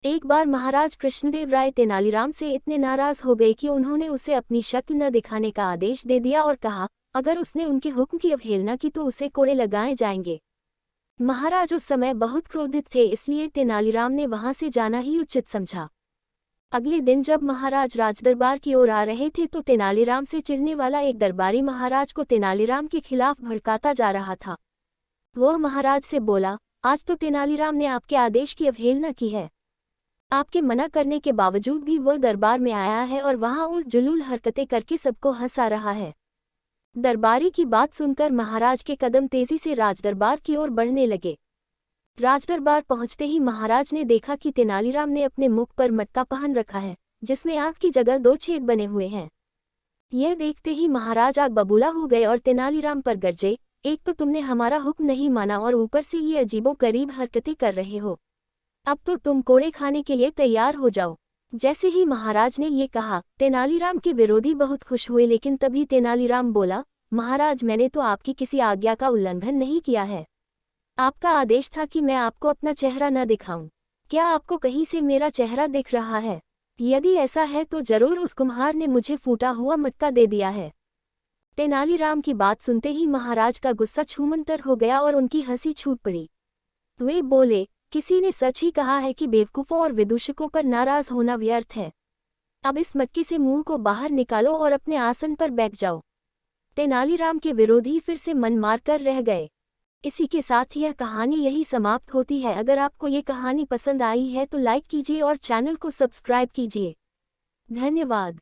एक बार महाराज कृष्णदेव राय तेनालीराम से इतने नाराज हो गए कि उन्होंने उसे अपनी शक्ल न दिखाने का आदेश दे दिया और कहा, अगर उसने उनके हुक्म की अवहेलना की तो उसे कोड़े लगाए जाएंगे। महाराज उस समय बहुत क्रोधित थे, इसलिए तेनालीराम ने वहां से जाना ही उचित समझा। अगले दिन जब महाराज राजदरबार की ओर आ रहे थे तो तेनालीराम से चिढ़ने वाला एक दरबारी महाराज को तेनालीराम के खिलाफ भड़काता जा रहा था। वह महाराज से बोला, आज तो तेनालीराम ने आपके आदेश की अवहेलना की है। आपके मना करने के बावजूद भी वह दरबार में आया है और वहां उल-जुलूल हरकतें करके सबको हंसा रहा है। दरबारी की बात सुनकर महाराज के कदम तेजी से राजदरबार की ओर बढ़ने लगे। राजदरबार पहुंचते ही महाराज ने देखा कि तेनालीराम ने अपने मुख पर मटका पहन रखा है, जिसमें आग की जगह 2 छेद बने हुए हैं। यह देखते ही महाराज आग बबूला हो गए और तेनालीराम पर गरजे, एक तो तुमने हमारा हुक्म नहीं माना और ऊपर से ये अजीबोगरीब हरकतें कर रहे हो। अब तो तुम कोड़े खाने के लिए तैयार हो जाओ। जैसे ही महाराज ने ये कहा, तेनालीराम के विरोधी बहुत खुश हुए, लेकिन तभी तेनालीराम बोला, महाराज मैंने तो आपकी किसी आज्ञा का उल्लंघन नहीं किया है। आपका आदेश था कि मैं आपको अपना चेहरा न दिखाऊं। क्या आपको कहीं से मेरा चेहरा दिख रहा है? यदि ऐसा है तो जरूर उस कुम्हार ने मुझे फूटा हुआ मटका दे दिया है। तेनालीराम की बात सुनते ही महाराज का गुस्सा छूमंतर हो गया और उनकी हंसी छूट पड़ी। वे बोले, किसी ने सच ही कहा है कि बेवकूफ़ों और विदूषकों पर नाराज होना व्यर्थ है। अब इस मटके से मुंह को बाहर निकालो और अपने आसन पर बैठ जाओ। तेनालीराम के विरोधी फिर से मन मारकर रह गए। इसी के साथ यह कहानी यही समाप्त होती है। अगर आपको ये कहानी पसंद आई है तो लाइक कीजिए और चैनल को सब्सक्राइब कीजिए। धन्यवाद।